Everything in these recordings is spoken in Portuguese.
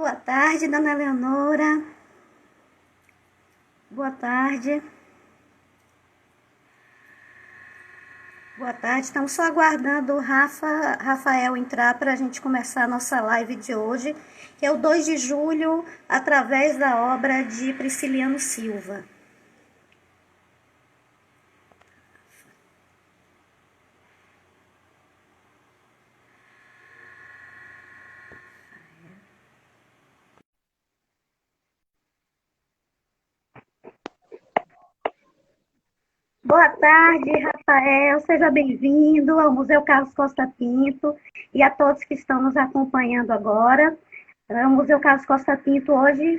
Boa tarde, dona Leonora. Boa tarde. Boa tarde. Estamos só aguardando o Rafael entrar para a gente começar a nossa live de hoje, que é o 2 de julho, através da obra de Prisciliano Silva. Boa tarde, Rafael. Seja bem-vindo ao Museu Carlos Costa Pinto e a todos que estão nos acompanhando agora. O Museu Carlos Costa Pinto hoje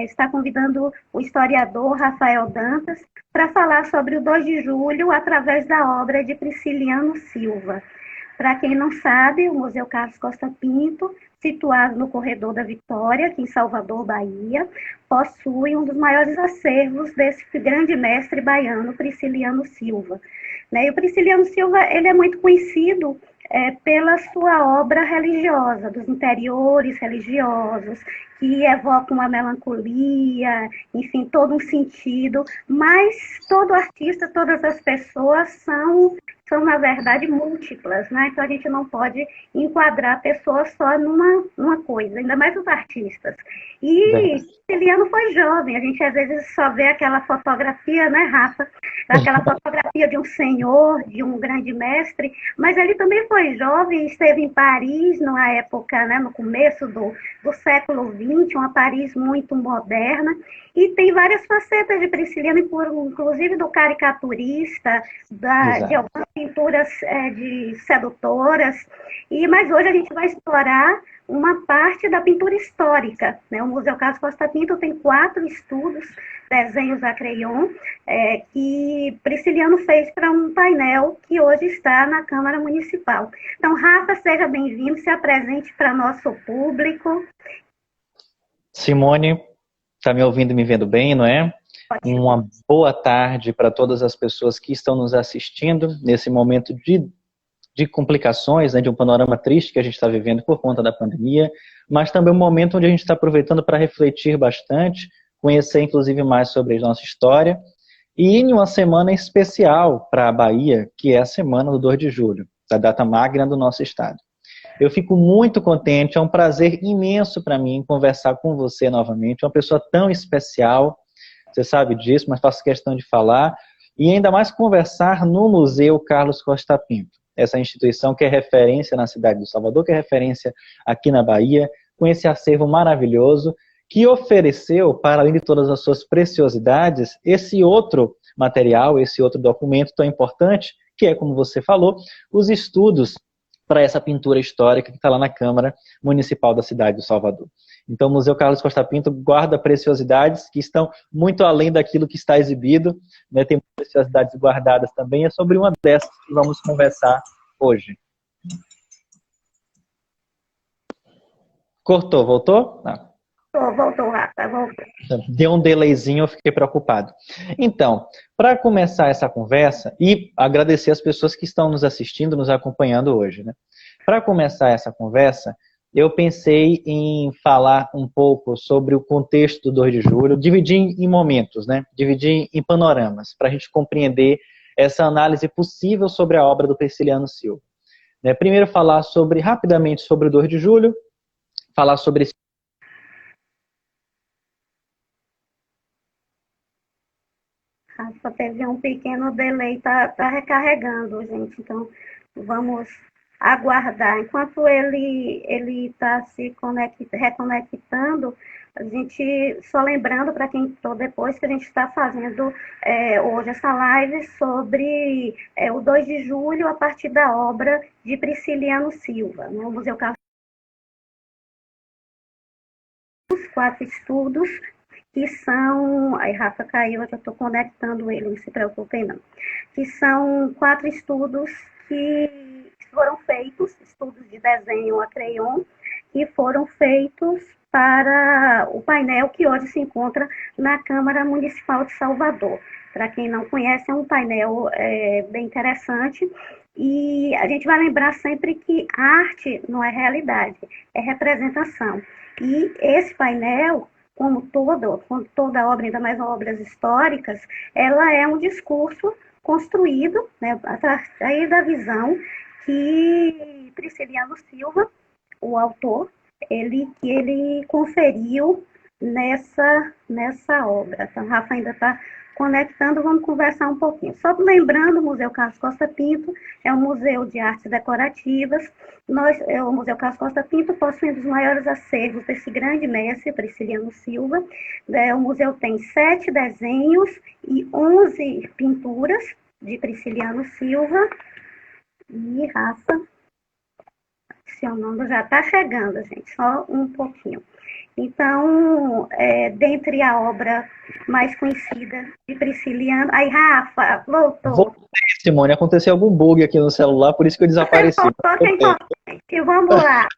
está convidando o historiador Rafael Dantas para falar sobre o 2 de julho através da obra de Prisciliano Silva. Para quem não sabe, o Museu Carlos Costa Pinto, situado no Corredor da Vitória, aqui em Salvador, Bahia, possui um dos maiores acervos desse grande mestre baiano, Prisciliano Silva. E o Prisciliano Silva ele é muito conhecido pela sua obra religiosa, dos interiores religiosos, que evocam uma melancolia, enfim, todo um sentido, mas todo artista, todas as pessoas são na verdade, múltiplas, né? Então a gente não pode enquadrar a pessoa só numa coisa, ainda mais os artistas. E Prisciliano foi jovem, a gente às vezes só vê aquela fotografia, né, Rafa? Aquela fotografia de um senhor, de um grande mestre, mas ele também foi jovem, esteve em Paris numa época, né, no começo do século XX, uma Paris muito moderna, e tem várias facetas de Prisciliano, inclusive do caricaturista, de algumas pinturas de sedutoras, mas hoje a gente vai explorar uma parte da pintura histórica, né? O Museu Carlos Costa Pinto tem 4 estudos, desenhos a crayon, que Prisciliano fez para um painel que hoje está na Câmara Municipal. Então, Rafa, seja bem-vindo, se apresente para nosso público. Simone, está me ouvindo e me vendo bem, não é? Ótimo. Uma boa tarde para todas as pessoas que estão nos assistindo nesse momento de complicações, né, de um panorama triste que a gente está vivendo por conta da pandemia, mas também um momento onde a gente está aproveitando para refletir bastante, conhecer inclusive mais sobre a nossa história, e em uma semana especial para a Bahia, que é a semana do 2 de julho, da data magna do nosso estado. Eu fico muito contente, é um prazer imenso para mim conversar com você novamente, uma pessoa tão especial, você sabe disso, mas faço questão de falar, e ainda mais conversar no Museu Carlos Costa Pinto, essa instituição que é referência na cidade de Salvador, que é referência aqui na Bahia, com esse acervo maravilhoso, que ofereceu, para além de todas as suas preciosidades, esse outro material, esse outro documento tão importante, que é, como você falou, os estudos para essa pintura histórica que está lá na Câmara Municipal da cidade de Salvador. Então, o Museu Carlos Costa Pinto guarda preciosidades que estão muito além daquilo que está exibido, né? Tem preciosidades guardadas também, é sobre uma dessas que vamos conversar hoje. Cortou, voltou? Não. Voltou, Rafa, voltou. Deu um delayzinho, eu fiquei preocupado. Então, para começar essa conversa, e agradecer as pessoas que estão nos assistindo, nos acompanhando hoje, né? Para começar essa conversa, eu pensei em falar um pouco sobre o contexto do 2 de julho, dividir em momentos, né? Dividir em panoramas, para a gente compreender essa análise possível sobre a obra do Prisciliano Silva. Primeiro falar rapidamente sobre o 2 de julho, falar sobre esse Rafa, teve um pequeno delay, tá recarregando, gente. Então, vamos aguardar. Enquanto ele está se reconectando, a gente, só lembrando para quem entrou depois, que a gente está fazendo hoje essa live sobre o 2 de julho, a partir da obra de Prisciliano Silva, né? O Museu Carlos, os 4 estudos, que são, aí Rafa caiu, eu já estou conectando ele, não se preocupem não, que são 4 estudos que foram feitos, estudos de desenho a crayon, que foram feitos para o painel que hoje se encontra na Câmara Municipal de Salvador. Para quem não conhece, é um painel bem interessante, E a gente vai lembrar sempre que arte não é realidade, é representação. E esse painel, como toda obra, ainda mais obras históricas, ela é um discurso construído, né, a partir da visão que Prisciliano Silva, o autor, ele conferiu nessa obra. Então, Rafa ainda está conectando, vamos conversar um pouquinho. Só lembrando, o Museu Carlos Costa Pinto é um museu de artes decorativas. O Museu Carlos Costa Pinto possui um dos maiores acervos desse grande mestre, Prisciliano Silva. O museu tem 7 desenhos e 11 pinturas de Prisciliano Silva. E Rafa, adicionando, já está chegando, gente, só um pouquinho. Então, dentre a obra mais conhecida de Prisciliano... Aí, Rafa, voltou. Simone, aconteceu algum bug aqui no celular, por isso que eu desapareci. Vamos lá.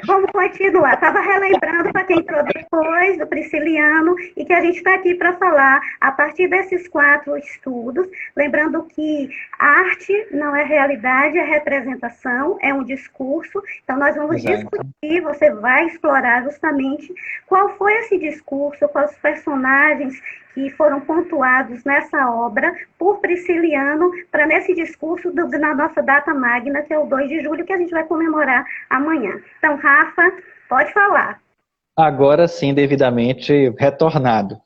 Vamos continuar. Estava relembrando para quem entrou depois do Prisciliano e que a gente está aqui para falar a partir desses 4 estudos, lembrando que arte não é realidade, é representação, é um discurso. Então nós vamos discutir, você vai explorar justamente qual foi esse discurso, quais os personagens que foram pontuados nessa obra por Prisciliano para nesse discurso na nossa data magna, que é o 2 de julho, que a gente vai comemorar amanhã. Então, Rafa, pode falar. Agora sim, devidamente retornado.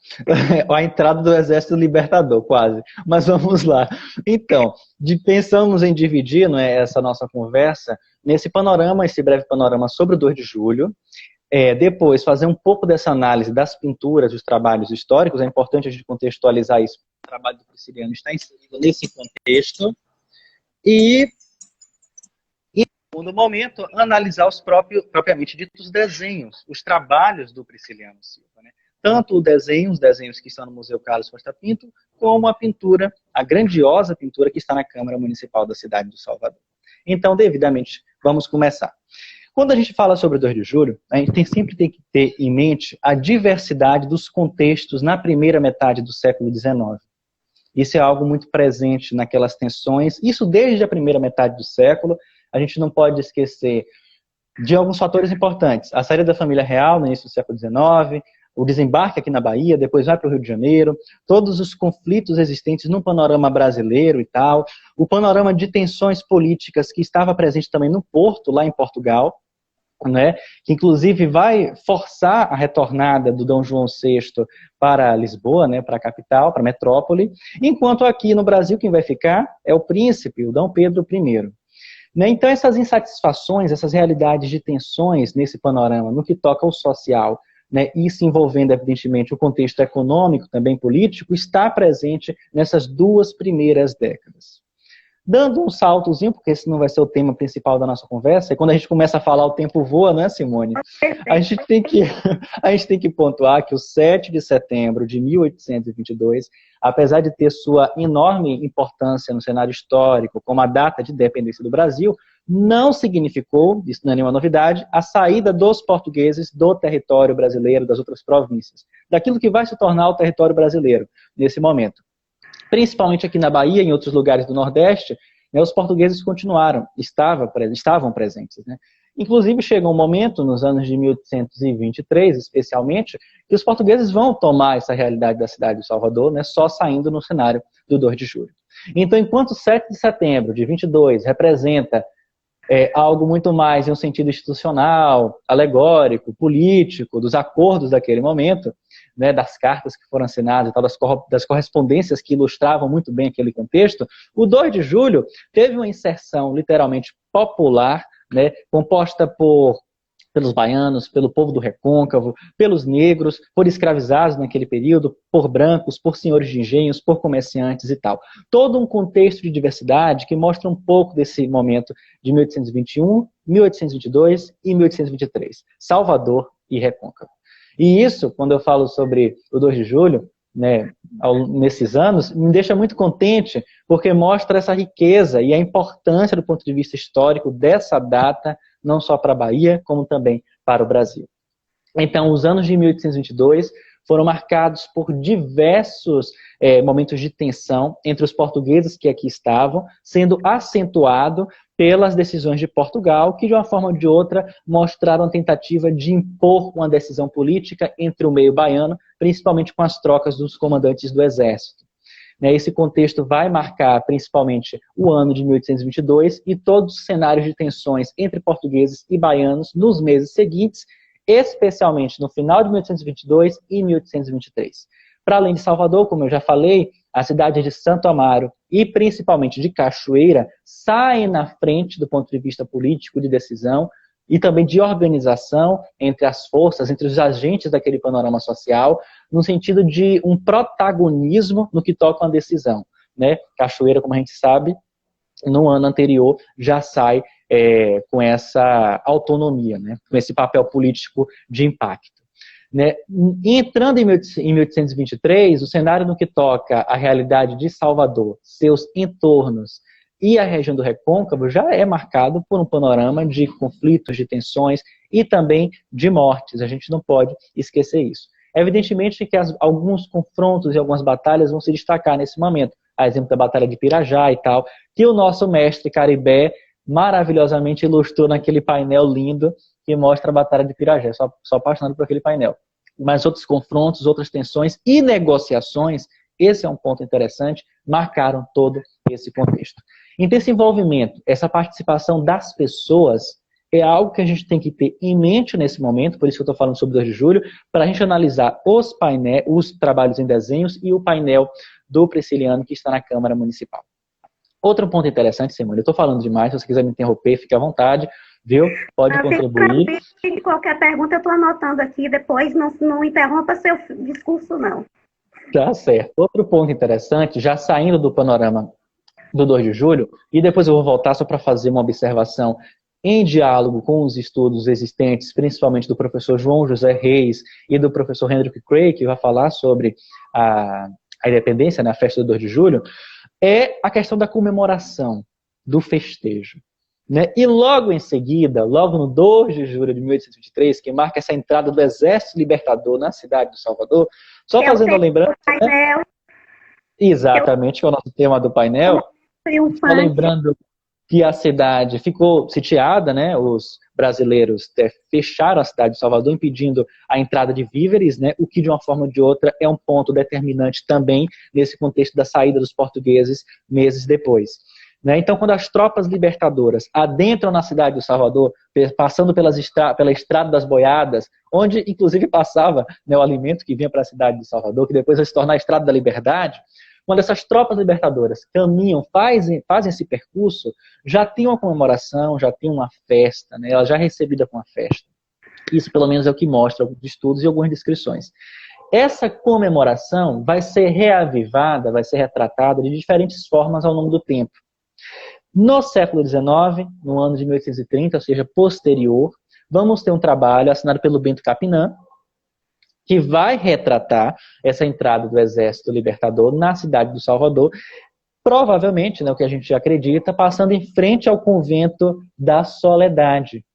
A entrada do Exército Libertador, quase. Mas vamos lá. Então, pensamos em dividir, não é, essa nossa conversa nesse panorama, esse breve panorama sobre o 2 de julho. Depois, fazer um pouco dessa análise das pinturas, dos trabalhos históricos. É importante a gente contextualizar isso. O trabalho do Prisciliano está inserido nesse contexto. E no segundo momento, analisar os propriamente ditos desenhos, os trabalhos do Prisciliano Silva. Né? Tanto os desenhos que estão no Museu Carlos Costa Pinto, como a pintura, a grandiosa pintura que está na Câmara Municipal da cidade do Salvador. Então, devidamente, vamos começar. Quando a gente fala sobre o 2 de julho, a gente sempre tem que ter em mente a diversidade dos contextos na primeira metade do século XIX. Isso é algo muito presente naquelas tensões, isso desde a primeira metade do século. A gente não pode esquecer de alguns fatores importantes. A saída da família real no início do século XIX, o desembarque aqui na Bahia, depois vai para o Rio de Janeiro, todos os conflitos existentes no panorama brasileiro e tal, o panorama de tensões políticas que estava presente também no Porto, lá em Portugal, né, que inclusive vai forçar a retornada do Dom João VI para Lisboa, né, para a capital, para a metrópole, enquanto aqui no Brasil quem vai ficar é o príncipe, o Dom Pedro I. Né, então essas insatisfações, essas realidades de tensões nesse panorama, no que toca ao social, né, isso envolvendo evidentemente o contexto econômico, também político, está presente nessas 2 primeiras décadas. Dando um saltozinho, porque esse não vai ser o tema principal da nossa conversa, e quando a gente começa a falar, o tempo voa, né, Simone? A gente tem que pontuar que o 7 de setembro de 1822, apesar de ter sua enorme importância no cenário histórico, como a data de independência do Brasil, não significou, isso não é nenhuma novidade, a saída dos portugueses do território brasileiro, das outras províncias, daquilo que vai se tornar o território brasileiro nesse momento. Principalmente aqui na Bahia e em outros lugares do Nordeste, né, os portugueses estavam presentes. Né? Inclusive, chega um momento, nos anos de 1823, especialmente, que os portugueses vão tomar essa realidade da cidade de Salvador, né, só saindo no cenário do 2 de julho. Então, enquanto o 7 de setembro de 22 representa algo muito mais em um sentido institucional, alegórico, político, dos acordos daquele momento, né, das cartas que foram assinadas e tal, das correspondências que ilustravam muito bem aquele contexto, o 2 de julho teve uma inserção literalmente popular, né, composta pelos baianos, pelo povo do recôncavo, pelos negros, por escravizados naquele período, por brancos, por senhores de engenhos, por comerciantes e tal. Todo um contexto de diversidade que mostra um pouco desse momento de 1821, 1822 e 1823. Salvador e recôncavo. E isso, quando eu falo sobre o 2 de julho, né, nesses anos, me deixa muito contente, porque mostra essa riqueza e a importância do ponto de vista histórico dessa data, não só para a Bahia, como também para o Brasil. Então, os anos de 1822 foram marcados por diversos momentos de tensão entre os portugueses que aqui estavam, sendo acentuado pelas decisões de Portugal, que de uma forma ou de outra mostraram a tentativa de impor uma decisão política entre o meio baiano, principalmente com as trocas dos comandantes do exército. Esse contexto vai marcar principalmente o ano de 1822 e todos os cenários de tensões entre portugueses e baianos nos meses seguintes, especialmente no final de 1822 e 1823. Para além de Salvador, como eu já falei, a cidade de Santo Amaro e principalmente de Cachoeira saem na frente do ponto de vista político de decisão e também de organização entre as forças, entre os agentes daquele panorama social, no sentido de um protagonismo no que toca a decisão. Cachoeira, como a gente sabe, no ano anterior já sai com essa autonomia, com esse papel político de impacto. Entrando em 1823, o cenário no que toca a realidade de Salvador, seus entornos e a região do Recôncavo já é marcado por um panorama de conflitos, de tensões e também de mortes. A gente não pode esquecer isso. Evidentemente que alguns confrontos e algumas batalhas vão se destacar nesse momento. A exemplo da Batalha de Pirajá e tal, que o nosso mestre Caribé maravilhosamente ilustrou naquele painel lindo que mostra a Batalha de Pirajá. Só apaixonado por aquele painel. Mas outros confrontos, outras tensões e negociações, esse é um ponto interessante, marcaram todo esse contexto. Então, esse envolvimento, essa participação das pessoas é algo que a gente tem que ter em mente nesse momento, por isso que eu estou falando sobre 2 de julho, para a gente analisar os trabalhos em desenhos e o painel do Prisciliano que está na Câmara Municipal. Outro ponto interessante, Simone, eu estou falando demais, se você quiser me interromper, fique à vontade, viu? Pode contribuir. Qualquer pergunta eu estou anotando aqui, depois não interrompa seu discurso, não. Tá certo. Outro ponto interessante, já saindo do panorama do 2 de julho, e depois eu vou voltar só para fazer uma observação em diálogo com os estudos existentes, principalmente do professor João José Reis e do professor Hendrik Craig, que vai falar sobre a independência, a festa do 2 de julho, é a questão da comemoração, do festejo. E logo em seguida, logo no 2 de julho de 1823, que marca essa entrada do Exército Libertador na cidade de Salvador, só fazendo a lembrança... Exatamente, que é o nosso tema do painel. Só lembrando que a cidade ficou sitiada, os brasileiros fecharam a cidade de Salvador, impedindo a entrada de víveres, o que de uma forma ou de outra é um ponto determinante também nesse contexto da saída dos portugueses meses depois. Então, quando as tropas libertadoras adentram na cidade de Salvador, passando pela Estrada das Boiadas, onde inclusive passava o alimento que vinha para a cidade de Salvador, que depois vai se tornar a Estrada da Liberdade, quando essas tropas libertadoras caminham, fazem esse percurso, já tem uma comemoração, já tem uma festa, ela já é recebida com a festa. Isso, pelo menos, é o que mostra alguns estudos e algumas descrições. Essa comemoração vai ser reavivada, vai ser retratada de diferentes formas ao longo do tempo. No século XIX, no ano de 1830, ou seja, posterior, vamos ter um trabalho assinado pelo Bento Capinã, que vai retratar essa entrada do Exército Libertador na cidade do Salvador, provavelmente, o que a gente já acredita, passando em frente ao convento da Soledade.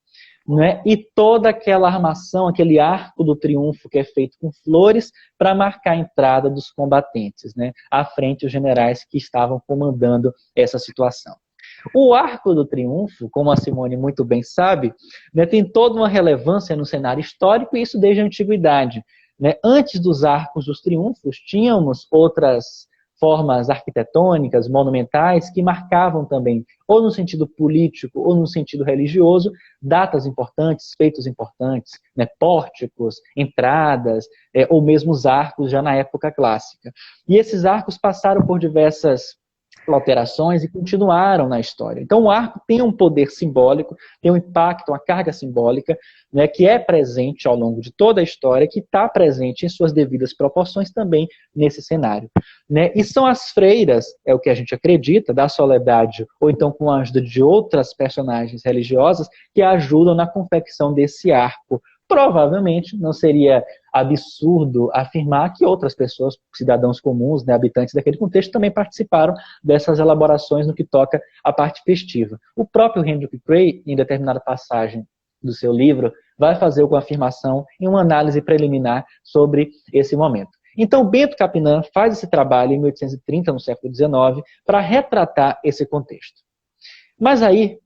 E toda aquela armação, aquele arco do triunfo que é feito com flores para marcar a entrada dos combatentes, à frente os generais que estavam comandando essa situação. O Arco do Triunfo, como a Simone muito bem sabe, tem toda uma relevância no cenário histórico, e isso desde a antiguidade. Antes dos Arcos dos Triunfos, tínhamos outras formas arquitetônicas, monumentais, que marcavam também, ou no sentido político, ou no sentido religioso, datas importantes, feitos importantes, pórticos, entradas, ou mesmo os arcos já na época clássica. E esses arcos passaram por diversas alterações e continuaram na história. Então o arco tem um poder simbólico, tem um impacto, uma carga simbólica, que é presente ao longo de toda a história, que está presente em suas devidas proporções também nesse cenário. E são as freiras, é o que a gente acredita, da Soledade, ou então com a ajuda de outras personagens religiosas, que ajudam na confecção desse arco. Provavelmente não seria absurdo afirmar que outras pessoas, cidadãos comuns, habitantes daquele contexto, também participaram dessas elaborações no que toca à parte festiva. O próprio Hendrik Craig, em determinada passagem do seu livro, vai fazer uma afirmação e uma análise preliminar sobre esse momento. Então, Bento Capinan faz esse trabalho em 1830, no século XIX, para retratar esse contexto. Mas aí,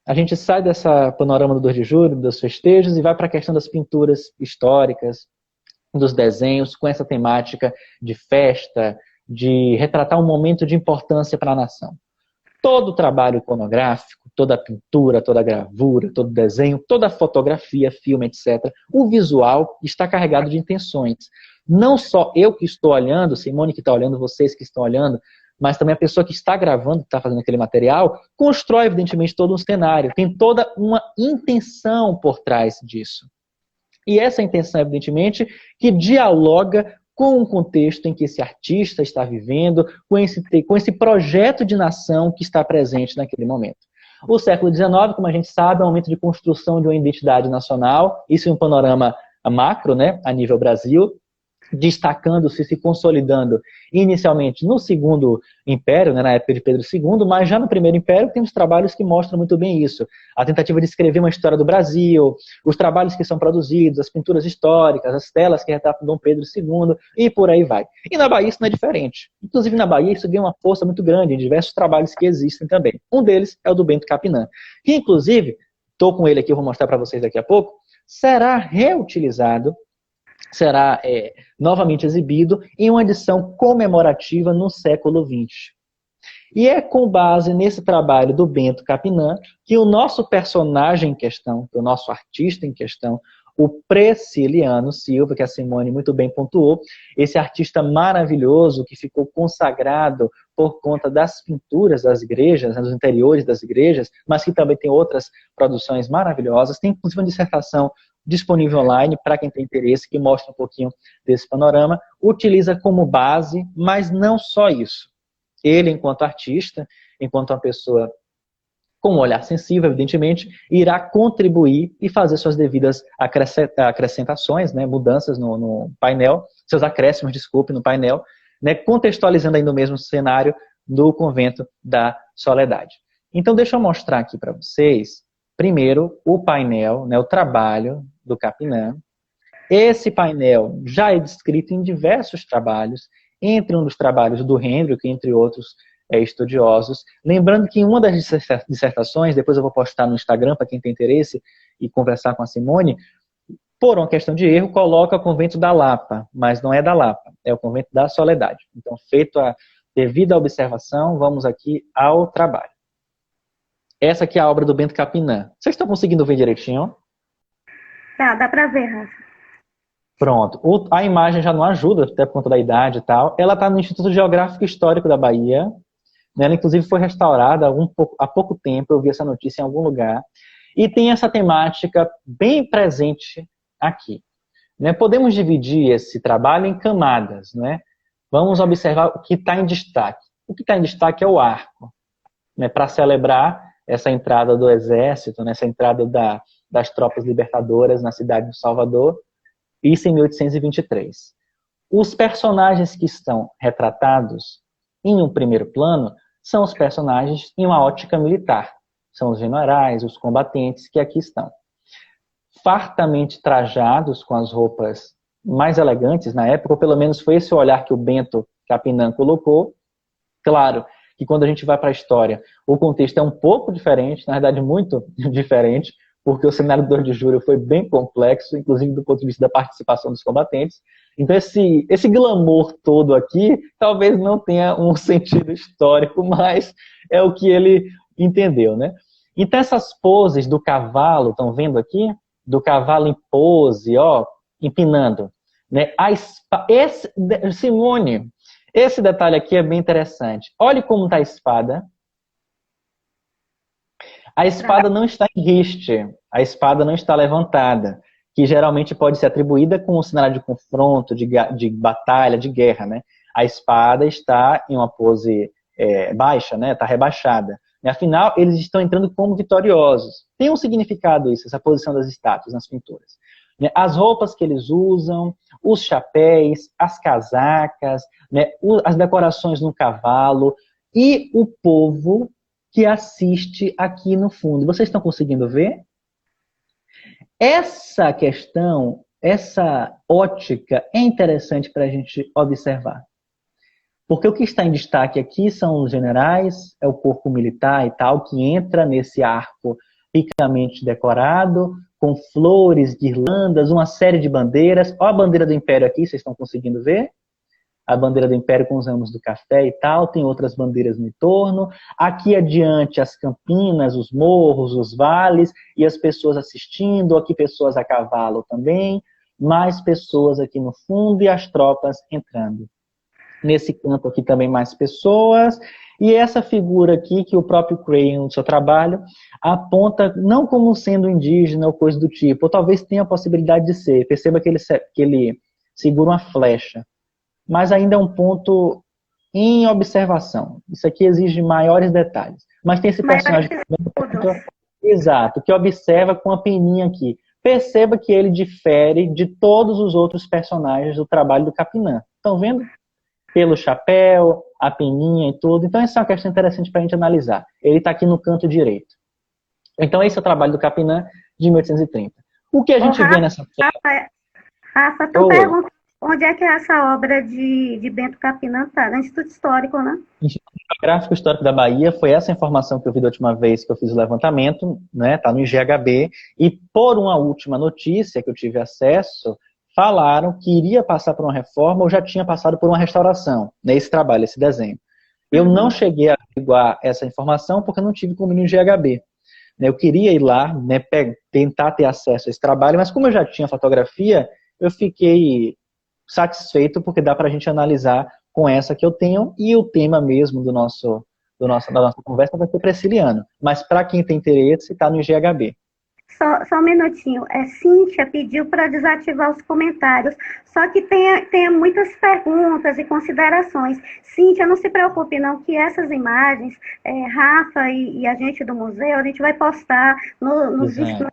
a gente sai dessa panorama do 2 de julho, dos festejos, e vai para a questão das pinturas históricas, dos desenhos, com essa temática de festa, de retratar um momento de importância para a nação. Todo o trabalho iconográfico, toda a pintura, toda a gravura, todo o desenho, toda a fotografia, filme, etc., o visual está carregado de intenções. Não só eu que estou olhando, Simone que está olhando, vocês que estão olhando, mas também a pessoa que está gravando, que está fazendo aquele material, constrói, evidentemente, todo um cenário. Tem toda uma intenção por trás disso. E essa intenção, evidentemente, que dialoga com o contexto em que esse artista está vivendo, com esse projeto de nação que está presente naquele momento. O século XIX, como a gente sabe, é um momento de construção de uma identidade nacional, isso em um panorama macro, né, a nível Brasil, destacando-se, se consolidando inicialmente no Segundo Império, né, na época de Pedro II, mas já no Primeiro Império tem os trabalhos que mostram muito bem isso. A tentativa de escrever uma história do Brasil, os trabalhos que são produzidos, as pinturas históricas, as telas que retratam Dom Pedro II e por aí vai. E na Bahia isso não é diferente. Inclusive na Bahia isso ganha uma força muito grande em diversos trabalhos que existem também. Um deles é o do Bento Capinan, que inclusive, estou com ele aqui, eu vou mostrar para vocês daqui a pouco, será reutilizado, será novamente exibido em uma edição comemorativa no século XX. E é com base nesse trabalho do Bento Capinan que o nosso personagem em questão, o nosso artista em questão, o Preciliano Silva, que a Simone muito bem pontuou, esse artista maravilhoso que ficou consagrado por conta das pinturas das igrejas, dos interiores das igrejas, mas que também tem outras produções maravilhosas, tem inclusive uma dissertação disponível online para quem tem interesse, que mostra um pouquinho desse panorama, utiliza como base, mas não só isso. Ele, enquanto artista, enquanto uma pessoa com um olhar sensível, evidentemente, irá contribuir e fazer suas devidas acrescentações, né, mudanças no painel, seus acréscimos, desculpe, no painel, né, contextualizando ainda o mesmo cenário do Convento da Soledade. Então, deixa eu mostrar aqui para vocês, primeiro, o painel, né, o trabalho do Capinan. Esse painel já é descrito em diversos trabalhos, entre um dos trabalhos do Hendrick, entre outros estudiosos. Lembrando que em uma das dissertações, depois eu vou postar no Instagram para quem tem interesse e conversar com a Simone, por uma questão de erro, coloca o Convento da Lapa, mas não é da Lapa, é o Convento da Soledade. Então, feito a devida observação, vamos aqui ao trabalho. Essa aqui é a obra do Bento Capinan. Vocês estão conseguindo ver direitinho? Tá, dá para ver, Rafa. Pronto. A imagem já não ajuda, até por conta da idade e tal. Ela está no Instituto Geográfico Histórico da Bahia. Ela, inclusive, foi restaurada há pouco tempo. Eu vi essa notícia em algum lugar. E tem essa temática bem presente aqui. Né? Podemos dividir esse trabalho em camadas. Né? Vamos observar o que está em destaque. O que está em destaque é o arco. Né? Para celebrar essa entrada do exército, né? Essa entrada das tropas libertadoras na cidade de Salvador. Isso em 1823. Os personagens que estão retratados em um primeiro plano são os personagens em uma ótica militar. São os generais, os combatentes que aqui estão. Fartamente trajados com as roupas mais elegantes na época, ou pelo menos foi esse o olhar que o Bento Capinan colocou. Claro que quando a gente vai para a história, o contexto é um pouco diferente, na verdade muito diferente, porque o cenário do 2 de julho foi bem complexo, inclusive do ponto de vista da participação dos combatentes. Então esse glamour todo aqui, talvez não tenha um sentido histórico, mas é o que ele entendeu, né? Então essas poses do cavalo, estão vendo aqui? Do cavalo em pose, ó, empinando. Né? Simone, esse detalhe aqui é bem interessante. Olhe como está a espada. A espada não está em riste, a espada não está levantada, que geralmente pode ser atribuída com um cenário de confronto, de batalha, de guerra, né? A espada está em uma pose baixa, né? Está rebaixada. E, afinal, eles estão entrando como vitoriosos. Tem um significado isso, essa posição das estátuas nas pinturas. As roupas que eles usam, os chapéus, as casacas, né? As decorações no cavalo e o povo que assiste aqui no fundo. Vocês estão conseguindo ver? essa questão, essa ótica é interessante para a gente observar. Porque o que está em destaque aqui são os generais, é o corpo militar e tal, que entra nesse arco ricamente decorado, com flores, guirlandas, uma série de bandeiras. Olha a bandeira do Império aqui, vocês estão conseguindo ver? A bandeira do Império com os ramos do café e tal, tem outras bandeiras no entorno. Aqui adiante as campinas, os morros, os vales e as pessoas assistindo, aqui pessoas a cavalo também, mais pessoas aqui no fundo e as tropas entrando. Nesse canto aqui também mais pessoas, e essa figura aqui que o próprio Crayon no seu trabalho aponta não como sendo indígena ou coisa do tipo, ou talvez tenha a possibilidade de ser. Perceba que ele segura uma flecha, mas ainda é um ponto em observação. Isso aqui exige maiores detalhes. Mas tem esse personagem exato, que observa com a peninha aqui. Perceba que ele difere de todos os outros personagens do trabalho do Capinã. Estão vendo? Pelo chapéu, a peninha e tudo. Então, essa é uma questão interessante para a gente analisar. Ele está aqui no canto direito. Então, esse é o trabalho do Capinã de 1830. O que a gente vê nessa foto... Rafa, tu pergunta onde é que é essa obra de Bento Capinã está? No Instituto Histórico, né? Instituto Geográfico Histórico da Bahia, foi essa informação que eu vi da última vez que eu fiz o levantamento, né? Está no IGHB, e por uma última notícia que eu tive acesso, falaram que iria passar por uma reforma ou já tinha passado por uma restauração, nesse trabalho, esse desenho. Eu não cheguei a averiguar essa informação porque eu não tive convênio no GHB. Eu queria ir lá, né, tentar ter acesso a esse trabalho, mas como eu já tinha fotografia, eu fiquei satisfeito porque dá para a gente analisar com essa que eu tenho, e o tema mesmo da nossa conversa vai ser Prisciliano. Mas para quem tem interesse, está no GHB. Só um minutinho. Cíntia pediu para desativar os comentários, só que tem muitas perguntas e considerações. Cíntia, não se preocupe não, que essas imagens, Rafa e a gente do museu, a gente vai postar nos vídeos,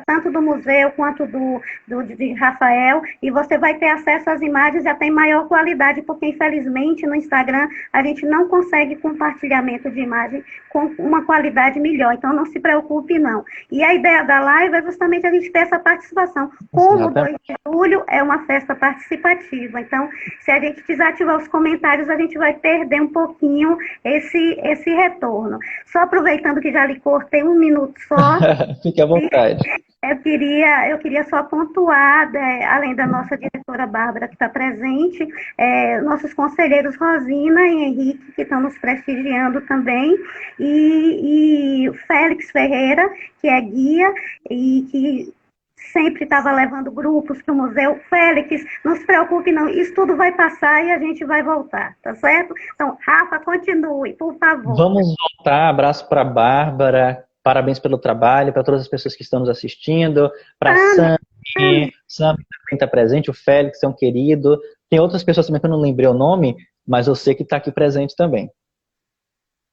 tanto do museu quanto de Rafael, e você vai ter acesso às imagens e até em maior qualidade, porque infelizmente no Instagram a gente não consegue compartilhamento de imagem com uma qualidade melhor, então não se preocupe não. E a ideia da live é justamente a gente ter essa participação. Como o 2 de julho é uma festa participativa, então se a gente desativar os comentários, a gente vai perder um pouquinho esse retorno. Só aproveitando que já lhe cortei um minuto só. Fique à vontade. Eu queria só pontuar, além da nossa diretora Bárbara, que está presente, nossos conselheiros Rosina e Henrique, que estão nos prestigiando também, e Félix Ferreira, que é guia e que sempre estava levando grupos para o museu. Félix, não se preocupe não, isso tudo vai passar e a gente vai voltar, tá certo? Então, Rafa, continue, por favor. Vamos voltar, abraço para a Bárbara, parabéns pelo trabalho, para todas as pessoas que estão nos assistindo, para Sam também está presente, o Félix é um querido, tem outras pessoas também que eu não lembrei o nome, mas eu sei que está aqui presente também.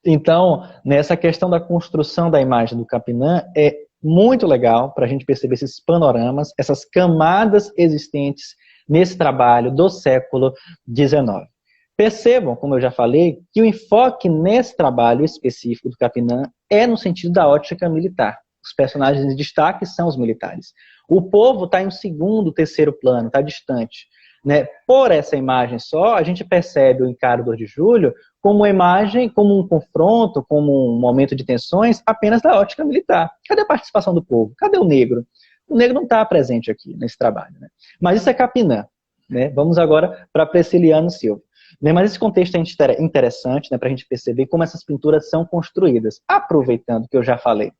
Então, nessa questão da construção da imagem do Capinã, é muito legal para a gente perceber esses panoramas, essas camadas existentes nesse trabalho do século XIX. Percebam, como eu já falei, que o enfoque nesse trabalho específico do Capinã é no sentido da ótica militar. Os personagens em destaque são os militares. O povo está em um segundo, terceiro plano, está distante. Né? Por essa imagem só, a gente percebe o encaro do 2 de julho como uma imagem, como um confronto, como um momento de tensões apenas da ótica militar. Cadê a participação do povo? Cadê o negro? O negro não está presente aqui nesse trabalho. Né? Mas isso é Capinã. Né? Vamos agora para Prisciliano Silva. Mas esse contexto é interessante, né, para a gente perceber como essas pinturas são construídas. Aproveitando que eu já falei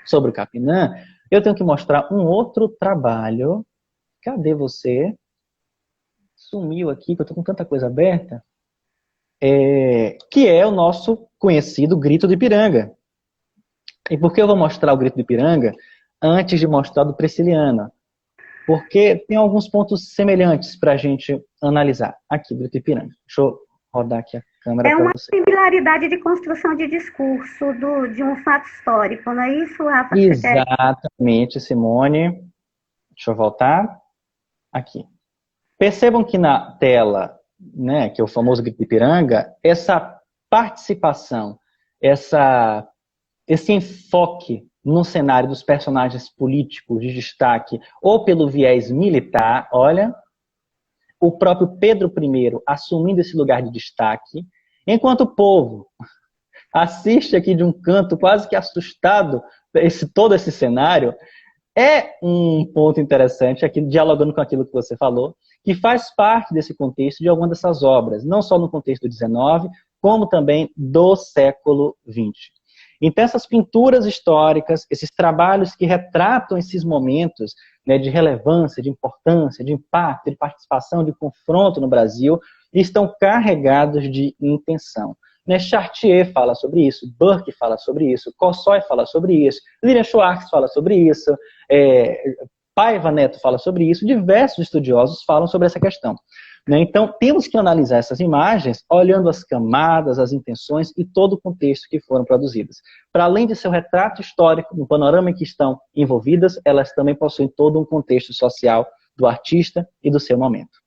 sobre o Capinã, eu tenho que mostrar um outro trabalho. Cadê você? Sumiu aqui, que eu estou com tanta coisa aberta. Que é o nosso conhecido Grito do Ipiranga. E por que eu vou mostrar o Grito do Ipiranga antes de mostrar do Prisciliano? Porque tem alguns pontos semelhantes para a gente analisar. Aqui, Grito do Ipiranga. Deixa eu rodar aqui a câmera para você. É uma similaridade de construção de discurso de um fato histórico, não é isso, Rafa? Exatamente, Simone. Deixa eu voltar. Aqui. Percebam que na tela, né, que é o famoso Grito do Ipiranga, essa participação, esse enfoque no cenário dos personagens políticos de destaque ou pelo viés militar, olha, o próprio Pedro I assumindo esse lugar de destaque, enquanto o povo assiste aqui de um canto quase que assustado todo esse cenário, é um ponto interessante, aqui, dialogando com aquilo que você falou, que faz parte desse contexto de alguma dessas obras, não só no contexto do XIX, como também do século XX. Então, essas pinturas históricas, esses trabalhos que retratam esses momentos, né, de relevância, de importância, de impacto, de participação, de confronto no Brasil, estão carregados de intenção. Né, Chartier fala sobre isso, Burke fala sobre isso, Kossói fala sobre isso, Lilian Schwartz fala sobre isso, Paiva Neto fala sobre isso, diversos estudiosos falam sobre essa questão. Né? Então, temos que analisar essas imagens olhando as camadas, as intenções e todo o contexto que foram produzidas. Para além de seu retrato histórico, no panorama em que estão envolvidas, elas também possuem todo um contexto social do artista e do seu momento.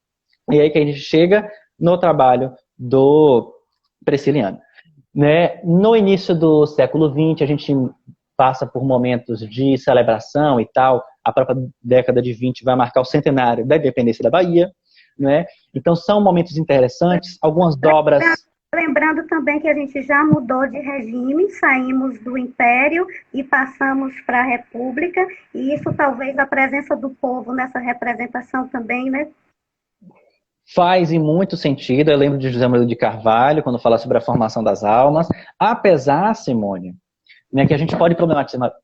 E aí que a gente chega no trabalho do Prisciliano. Né? No início do século XX, a gente passa por momentos de celebração e tal. A própria década de 20 vai marcar o centenário da independência da Bahia. Né? Então, são momentos interessantes. Algumas obras... Lembrando também que a gente já mudou de regime, saímos do Império e passamos para a República. E isso, talvez, a presença do povo nessa representação também, né? Faz em muito sentido. Eu lembro de José Murilo de Carvalho, quando fala sobre a formação das almas. Apesar, Simone, né, que a gente pode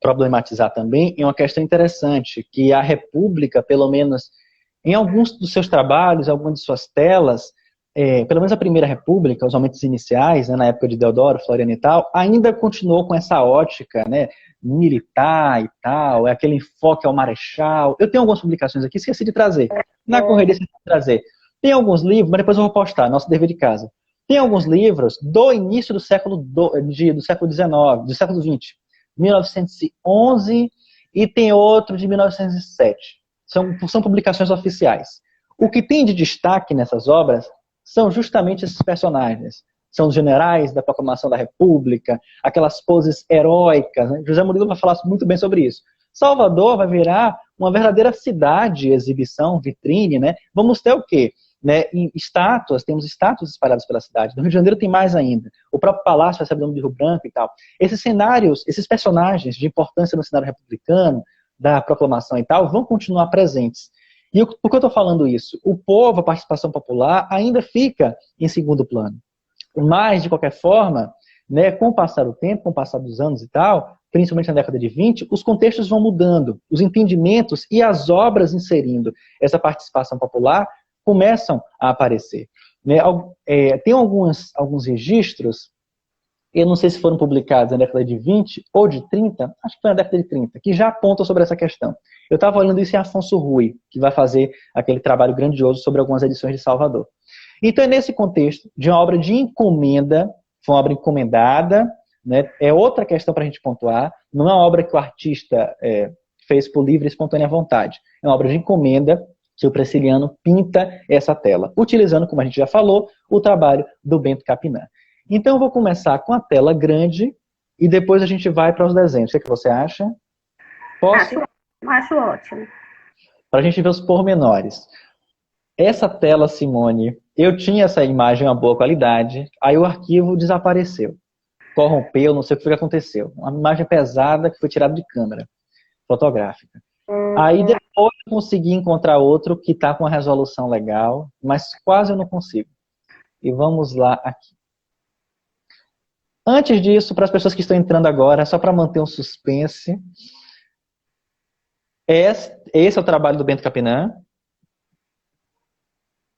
problematizar também em uma questão interessante, que a República, pelo menos em alguns dos seus trabalhos, algumas de suas telas, pelo menos a Primeira República, os momentos iniciais, né, na época de Deodoro, Floriano e tal, ainda continuou com essa ótica, né, militar e tal, aquele enfoque ao marechal. Eu tenho algumas publicações aqui, esqueci de trazer. Na correria, esqueci de trazer. Tem alguns livros, mas depois eu vou postar, nosso dever de casa. Tem alguns livros do início do século XIX, do século XX, 1911, e tem outro de 1907. São publicações oficiais. O que tem de destaque nessas obras são justamente esses personagens. São os generais da proclamação da República, aquelas poses heróicas. Né? José Murilo vai falar muito bem sobre isso. Salvador vai virar uma verdadeira cidade, exibição, vitrine. Né? Vamos ter o quê? Né, em estátuas, temos estátuas espalhadas pela cidade. No Rio de Janeiro tem mais ainda. O próprio Palácio recebe o nome de Rio Branco e tal. Esses cenários, esses personagens de importância no cenário republicano, da proclamação e tal, vão continuar presentes. E por que eu estou falando isso? O povo, a participação popular, ainda fica em segundo plano. Mas, de qualquer forma, né, com o passar do tempo, com o passar dos anos e tal, principalmente na década de 20, os contextos vão mudando, os entendimentos e as obras inserindo essa participação popular começam a aparecer. Né? Tem alguns registros, eu não sei se foram publicados na década de 20 ou de 30, acho que foi na década de 30, que já apontam sobre essa questão. Eu estava olhando isso em Afonso Rui, que vai fazer aquele trabalho grandioso sobre algumas edições de Salvador. Então é nesse contexto de uma obra de encomenda, foi uma obra encomendada, né? É outra questão para a gente pontuar, não é uma obra que o artista fez por livre e espontânea vontade, é uma obra de encomenda, que o Prisciliano pinta essa tela, utilizando, como a gente já falou, o trabalho do Bento Capinã. Então eu vou começar com a tela grande e depois a gente vai para os desenhos. O que você acha? Posso? Acho ótimo. Para a gente ver os pormenores. Essa tela, Simone, eu tinha essa imagem em uma boa qualidade, aí o arquivo desapareceu. Corrompeu, não sei o que foi que aconteceu. Uma imagem pesada que foi tirada de câmera fotográfica. Aí depois eu consegui encontrar outro que está com uma resolução legal, mas quase eu não consigo. E vamos lá aqui. Antes disso, para as pessoas que estão entrando agora, só para manter um suspense, esse é o trabalho do Bento Capinã.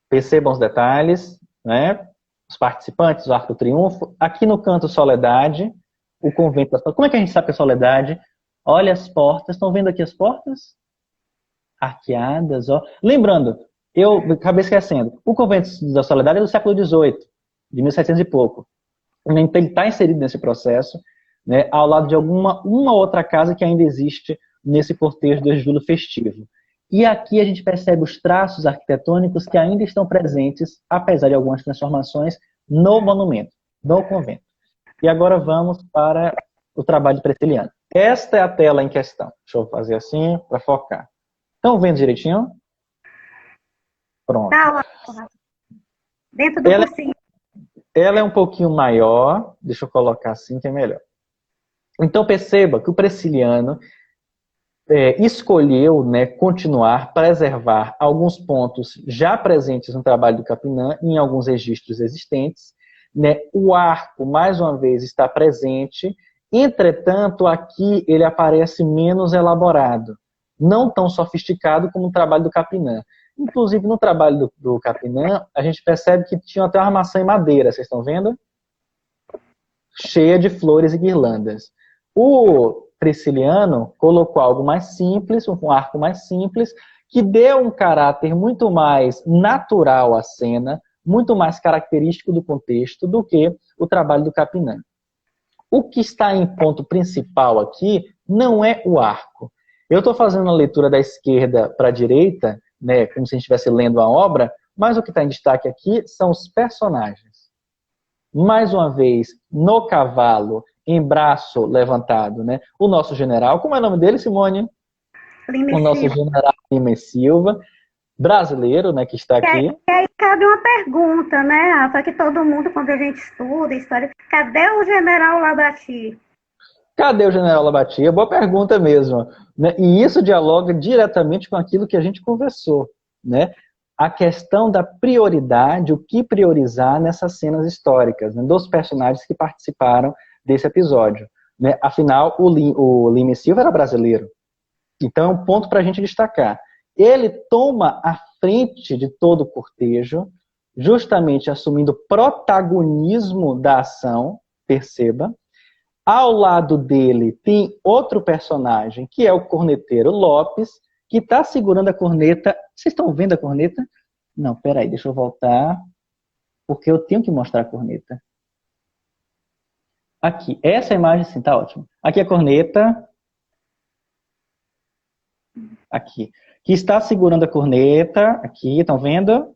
Percebam os detalhes, né? Os participantes, o Arco do Triunfo. Aqui no canto, Soledade, o Convento das Portas. Como é que a gente sabe que é Soledade? Olha as portas, estão vendo aqui as portas? Arqueadas, ó. Lembrando, eu acabei esquecendo, o Convento da Soledade é do século XVIII, de 1700 e pouco. Então ele está inserido nesse processo, né, ao lado de uma outra casa que ainda existe nesse cortejo do júlio festivo. E aqui a gente percebe os traços arquitetônicos que ainda estão presentes, apesar de algumas transformações, no monumento, no convento. E agora vamos para o trabalho de Prisciliano. Esta é a tela em questão. Deixa eu fazer assim para focar. Estão vendo direitinho? Pronto. Tá lá, dentro do cursinho. Ela é um pouquinho maior. Deixa eu colocar assim que é melhor. Então perceba que o Prisciliano escolheu, né, continuar, preservar alguns pontos já presentes no trabalho do Capinã, em alguns registros existentes. Né? O arco, mais uma vez, está presente, entretanto, aqui ele aparece menos elaborado, não tão sofisticado como o trabalho do Capinã. Inclusive, no trabalho do Capinã, a gente percebe que tinha até uma maçã em madeira, vocês estão vendo? Cheia de flores e guirlandas. O Prisciliano colocou algo mais simples, um arco mais simples, que deu um caráter muito mais natural à cena, muito mais característico do contexto do que o trabalho do Capinã. O que está em ponto principal aqui não é o arco. Eu estou fazendo a leitura da esquerda para a direita, né, como se a gente estivesse lendo a obra, mas o que está em destaque aqui são os personagens. Mais uma vez, no cavalo, em braço levantado, né? O nosso general, como é o nome dele, Simone? Lima o nosso Silva. general Lima Silva, brasileiro, né, que está aqui. E aí cabe uma pergunta, né, Rafa, que todo mundo, quando a gente estuda história, cadê o general Labati? Cadê o general Labati? Boa pergunta mesmo. Né? E isso dialoga diretamente com aquilo que a gente conversou, né? A questão da prioridade, o que priorizar nessas cenas históricas, né, dos personagens que participaram desse episódio. Né? Afinal, o Lima Silva era brasileiro. Então é um ponto para a gente destacar. Ele toma a frente de todo o cortejo, justamente assumindo protagonismo da ação, perceba. Ao lado dele tem outro personagem, que é o corneteiro Lopes, que está segurando a corneta. Vocês estão vendo a corneta? Não, peraí, deixa eu voltar, porque eu tenho que mostrar a corneta. Aqui, essa imagem sim, tá ótimo. Aqui a corneta. Aqui. Que está segurando a corneta. Aqui, estão vendo?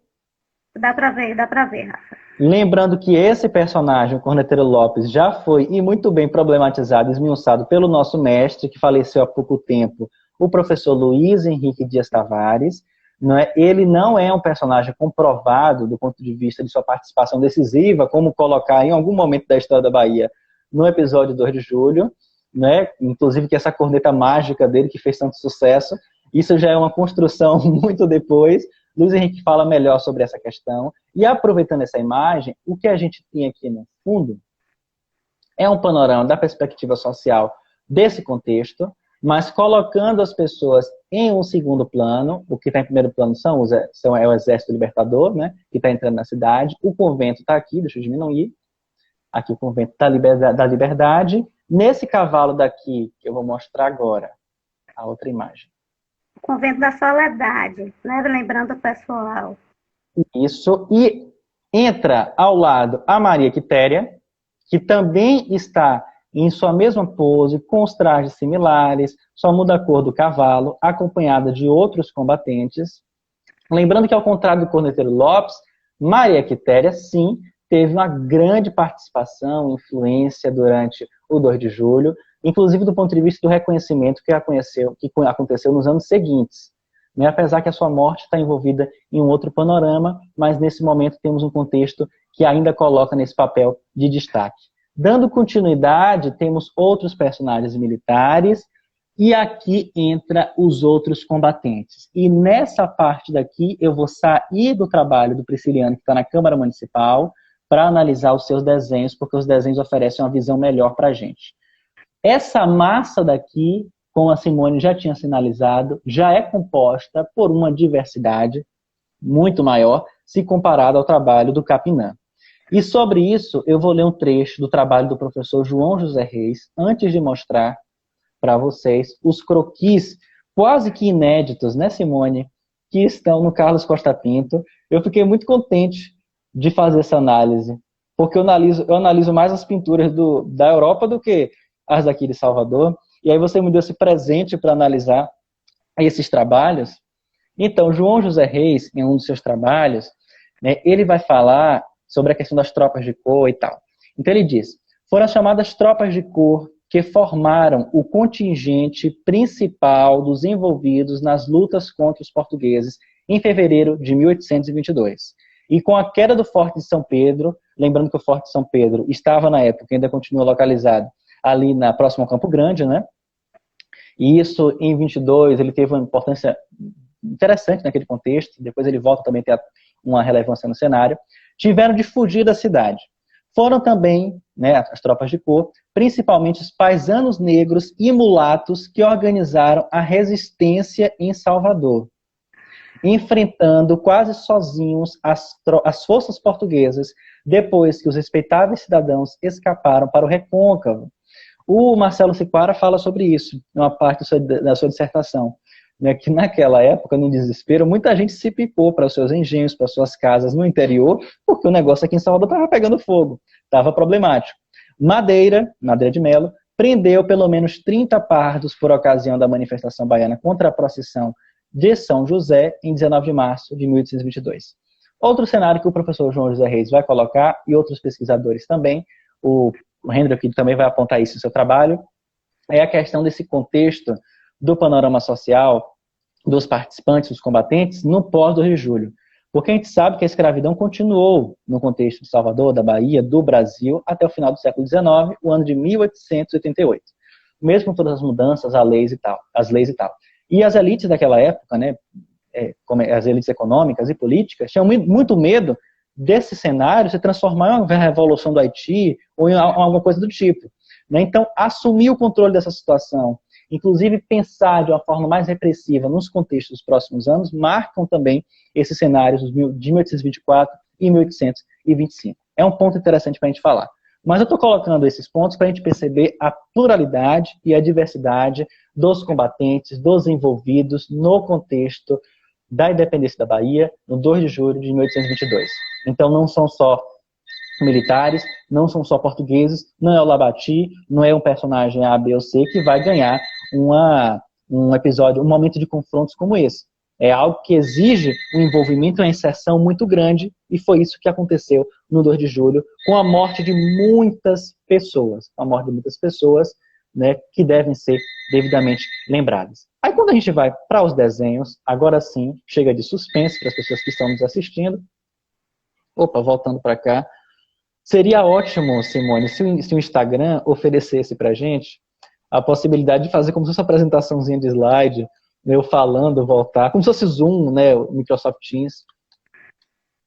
Dá para ver, Rafa. Lembrando que esse personagem, o Corneteiro Lopes, já foi e muito bem problematizado, esmiuçado pelo nosso mestre, que faleceu há pouco tempo, o professor Luiz Henrique Dias Tavares. Não é? Ele não é um personagem comprovado do ponto de vista de sua participação decisiva, como colocar em algum momento da história da Bahia no episódio 2 de julho, né? Inclusive que essa corneta mágica dele que fez tanto sucesso, isso já é uma construção muito depois. Luiz Henrique fala melhor sobre essa questão. E aproveitando essa imagem, o que a gente tem aqui no fundo é um panorama da perspectiva social desse contexto, mas colocando as pessoas em um segundo plano. O que está em primeiro plano é o Exército Libertador, né, que está entrando na cidade. O convento está aqui, deixa eu diminuir. Aqui o convento da Liberdade. Nesse cavalo daqui, que eu vou mostrar agora, a outra imagem. O Convento da Soledade, né? Lembrando o pessoal. Isso, e entra ao lado a Maria Quitéria, que também está em sua mesma pose, com os trajes similares, só muda a cor do cavalo, acompanhada de outros combatentes. Lembrando que, ao contrário do Corneteiro Lopes, Maria Quitéria, sim, teve uma grande participação, influência durante o 2 de julho, inclusive do ponto de vista do reconhecimento que aconteceu nos anos seguintes. Né? Apesar que a sua morte está envolvida em um outro panorama, mas nesse momento temos um contexto que ainda coloca nesse papel de destaque. Dando continuidade, temos outros personagens militares, e aqui entra os outros combatentes. E nessa parte daqui eu vou sair do trabalho do Prisciliano, que está na Câmara Municipal, para analisar os seus desenhos, porque os desenhos oferecem uma visão melhor para a gente. Essa massa daqui, como a Simone já tinha sinalizado, já é composta por uma diversidade muito maior, se comparado ao trabalho do Capinã. E sobre isso, eu vou ler um trecho do trabalho do professor João José Reis, antes de mostrar para vocês os croquis quase que inéditos, né, Simone, que estão no Carlos Costa Pinto. Eu fiquei muito contente de fazer essa análise, porque eu analiso mais as pinturas da Europa do que as daqui de Salvador, e aí você me deu esse presente para analisar esses trabalhos. Então, João José Reis, em um dos seus trabalhos, né, ele vai falar sobre a questão das tropas de cor e tal. Então ele diz: foram as chamadas tropas de cor que formaram o contingente principal dos envolvidos nas lutas contra os portugueses em fevereiro de 1822. E com a queda do Forte de São Pedro, lembrando que o Forte de São Pedro estava na época, ainda continua localizado ali na próxima ao Campo Grande, né? E isso, em 22, ele teve uma importância interessante naquele contexto, depois ele volta também a ter uma relevância no cenário, tiveram de fugir da cidade. Foram também, né, as tropas de cor, principalmente os paisanos negros e mulatos que organizaram a resistência em Salvador, enfrentando quase sozinhos as forças portuguesas, depois que os respeitáveis cidadãos escaparam para o Recôncavo. O Marcelo Siquara fala sobre isso, em uma parte da sua dissertação, né, que naquela época, no desespero, muita gente se picou para os seus engenhos, para suas casas no interior, porque o negócio aqui em Salvador estava pegando fogo, estava problemático. Madeira de Melo, prendeu pelo menos 30 pardos por ocasião da manifestação baiana contra a procissão de São José, em 19 de março de 1822. Outro cenário que o professor João José Reis vai colocar, e outros pesquisadores também, o Hendrick também vai apontar isso no seu trabalho, é a questão desse contexto do panorama social dos participantes, dos combatentes, no pós-2 de julho. Porque a gente sabe que a escravidão continuou no contexto de Salvador, da Bahia, do Brasil, até o final do século XIX, o ano de 1888. Mesmo com todas as mudanças, as leis e tal. E as elites daquela época, né, como as elites econômicas e políticas, tinham muito medo desse cenário se transformar em uma revolução do Haiti ou em alguma coisa do tipo. Né? Então, assumir o controle dessa situação, inclusive pensar de uma forma mais repressiva nos contextos dos próximos anos, marcam também esses cenários de 1824 e 1825. É um ponto interessante para a gente falar. Mas eu estou colocando esses pontos para a gente perceber a pluralidade e a diversidade dos combatentes, dos envolvidos no contexto da independência da Bahia, no 2 de julho de 1822. Então, não são só militares, não são só portugueses, não é o Labati, não é um personagem A, B ou C que vai ganhar um episódio, um momento de confrontos como esse. É algo que exige um envolvimento, uma inserção muito grande, e foi isso que aconteceu no 2 de julho, com a morte de muitas pessoas, né, que devem ser devidamente lembradas. Aí quando a gente vai para os desenhos, agora sim, chega de suspense para as pessoas que estão nos assistindo. Opa, voltando para cá. Seria ótimo, Simone, se o Instagram oferecesse para a gente a possibilidade de fazer como se fosse uma apresentaçãozinha de slide, eu falando, voltar, como se fosse Zoom, né, o Microsoft Teams.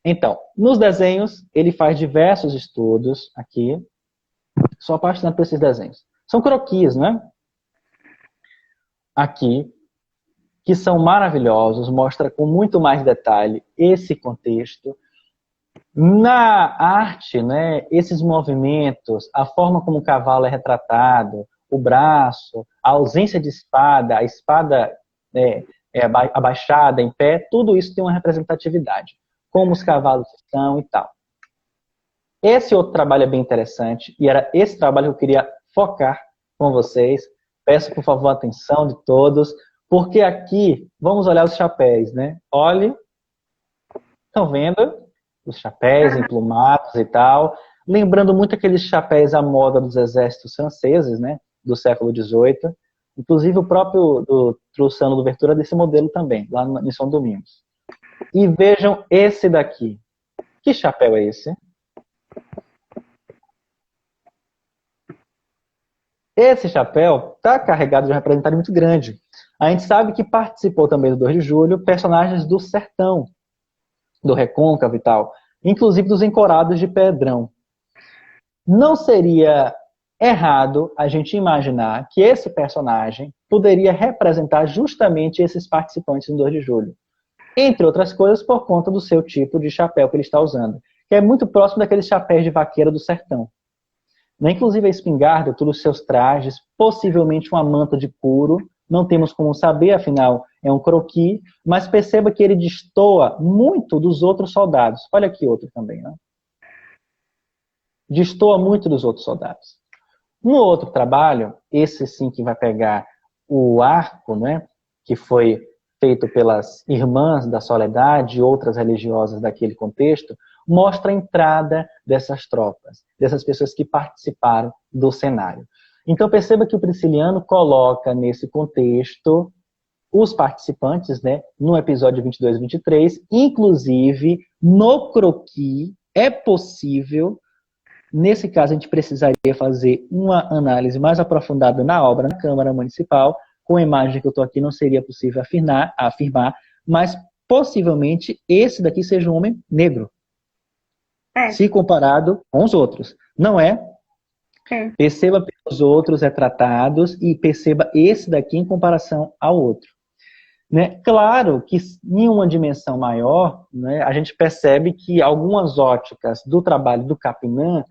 Então, nos desenhos, ele faz diversos estudos aqui. Sou apaixonado por esses desenhos. São croquis, né? Aqui, que são maravilhosos, mostra com muito mais detalhe esse contexto. Na arte, né, esses movimentos, a forma como o cavalo é retratado, o braço, a ausência de espada, a espada abaixada, em pé, tudo isso tem uma representatividade, como os cavalos estão e tal. Esse outro trabalho é bem interessante, e era esse trabalho que eu queria focar com vocês. Peço, por favor, a atenção de todos, porque aqui, vamos olhar os chapéus, né? Olhe, estão vendo? Os chapéus emplumados e tal, lembrando muito aqueles chapéus à moda dos exércitos franceses, né, do século XVIII, inclusive o próprio do Trussano Louverture desse modelo também, lá em São Domingos. E vejam esse daqui. Que chapéu é esse? Esse chapéu está carregado de uma representação muito grande. A gente sabe que participou também do 2 de julho personagens do sertão, do Recôncavo e tal, inclusive dos encorados de Pedrão. Não seria errado a gente imaginar que esse personagem poderia representar justamente esses participantes do 2 de julho. Entre outras coisas, por conta do seu tipo de chapéu que ele está usando, que é muito próximo daqueles chapéus de vaqueiro do sertão. Inclusive a espingarda, todos os seus trajes, possivelmente uma manta de couro, não temos como saber, afinal é um croquis, mas perceba que ele destoa muito dos outros soldados. Olha aqui outro também, né? Destoa muito dos outros soldados. No outro trabalho, esse sim que vai pegar o arco, né, que foi feito pelas Irmãs da Soledade e outras religiosas daquele contexto, mostra a entrada dessas tropas, dessas pessoas que participaram do cenário. Então, perceba que o Prisciliano coloca nesse contexto os participantes, né, no episódio 22 e 23, inclusive no croquis, é possível, nesse caso a gente precisaria fazer uma análise mais aprofundada na obra na Câmara Municipal, com a imagem que eu estou aqui não seria possível afirmar, mas possivelmente esse daqui seja um homem negro, se comparado com os outros. Não é? Perceba pelos outros retratados e perceba esse daqui em comparação ao outro. Né? Claro que em uma dimensão maior, né, a gente percebe que algumas óticas do trabalho do Capinã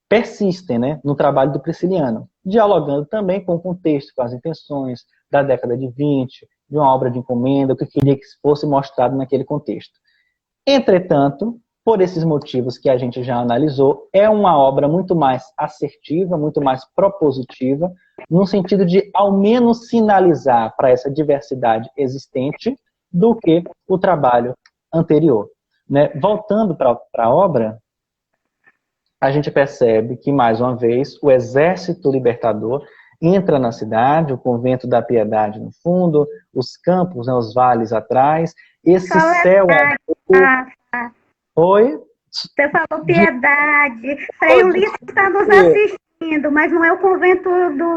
persistem, né, no trabalho do Prisciliano, dialogando também com o contexto, com as intenções da década de 20, de uma obra de encomenda, o que queria que fosse mostrado naquele contexto. Entretanto, por esses motivos que a gente já analisou, é uma obra muito mais assertiva, muito mais propositiva, no sentido de, ao menos, sinalizar para essa diversidade existente do que o trabalho anterior. Né? Voltando para a obra, a gente percebe que, mais uma vez, o exército libertador entra na cidade, o convento da Piedade no fundo, os campos, né, os vales atrás, esse céu azul... Oi? Você falou Piedade. Frei Ulisses está nos assistindo, mas não é o convento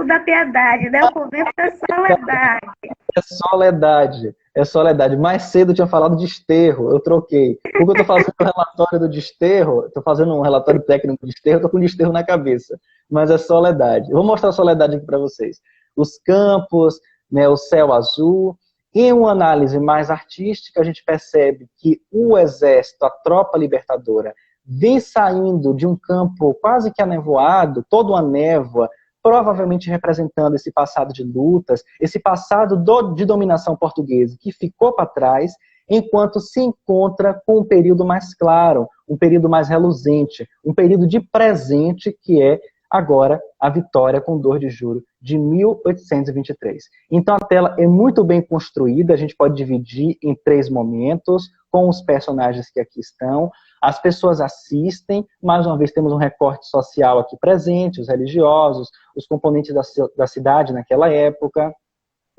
da Piedade, né? O convento da Soledade. É Soledade. É Soledade. Mais cedo eu tinha falado de Desterro, eu troquei. Porque eu estou fazendo um relatório do Desterro, estou fazendo um relatório técnico do Desterro, estou com o Desterro na cabeça. Mas é Soledade. Eu vou mostrar a Soledade aqui para vocês. Os campos, né, o céu azul. Em uma análise mais artística, a gente percebe que o exército, a tropa libertadora, vem saindo de um campo quase que anevoado, toda uma névoa, provavelmente representando esse passado de lutas, esse passado de dominação portuguesa que ficou para trás, enquanto se encontra com um período mais claro, um período mais reluzente, um período de presente que é agora a vitória com 2 de julho de 1823. Então a tela é muito bem construída, a gente pode dividir em 3 momentos, com os personagens que aqui estão, as pessoas assistem, mais uma vez temos um recorte social aqui presente, os religiosos, os componentes da cidade naquela época,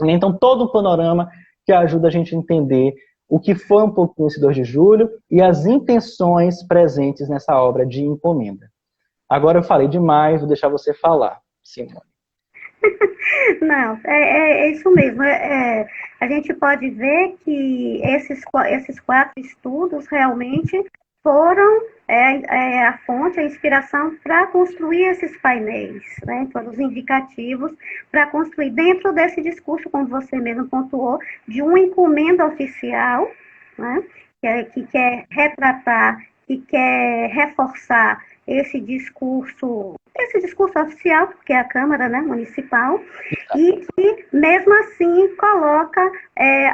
então todo um panorama que ajuda a gente a entender o que foi um pouquinho esse 2 de julho e as intenções presentes nessa obra de encomenda. Agora eu falei demais, vou deixar você falar, Simone. Não, é isso mesmo. A gente pode ver que esses 4 estudos realmente foram a fonte, a inspiração para construir esses painéis, né, todos os indicativos, para construir dentro desse discurso, como você mesmo pontuou, de uma encomenda oficial, né, que quer retratar, que quer reforçar esse discurso oficial, porque é a Câmara, né, Municipal, e que, mesmo assim, coloca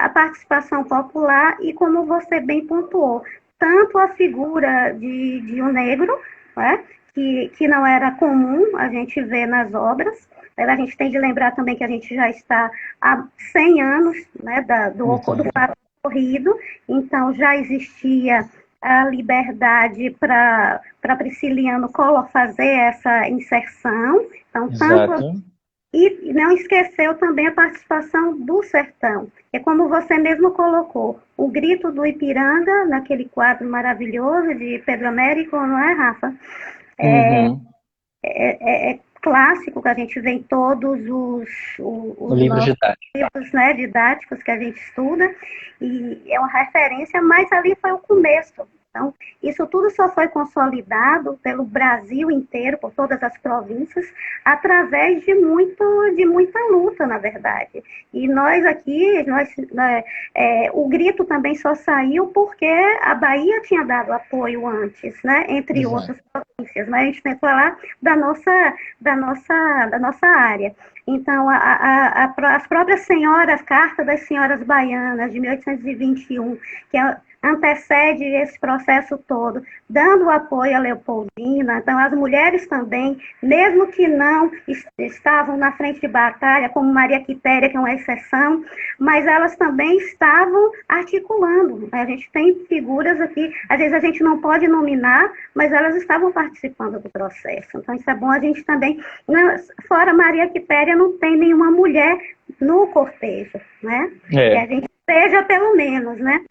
a participação popular e, como você bem pontuou, tanto a figura de um negro, né, que não era comum a gente ver nas obras. A gente tem de lembrar também que a gente já está há 100 anos, né, do fato ocorrido, então já existia a liberdade para Prisciliano fazer essa inserção. Então, e não esqueceu também a participação do sertão. É como você mesmo colocou, o grito do Ipiranga, naquele quadro maravilhoso de Pedro Américo, não é, Rafa? É clássico que a gente vê em todos os livros livros, né, didáticos que a gente estuda, e é uma referência, mas ali foi o começo. Então, isso tudo só foi consolidado pelo Brasil inteiro, por todas as províncias, através de muita luta, na verdade. E nós aqui, o grito também só saiu porque a Bahia tinha dado apoio antes, né, entre outras províncias. Mas a gente tem que falar da nossa área. Então, as próprias senhoras, Carta das Senhoras Baianas, de 1821, que é antecede esse processo todo, dando apoio à Leopoldina. Então, as mulheres também, mesmo que não estavam na frente de batalha, como Maria Quitéria, que é uma exceção, mas elas também estavam articulando. A gente tem figuras aqui, às vezes a gente não pode nominar, mas elas estavam participando do processo. Então, isso é bom a gente também... Fora Maria Quitéria, não tem nenhuma mulher no cortejo, né? Que a gente seja, pelo menos, né?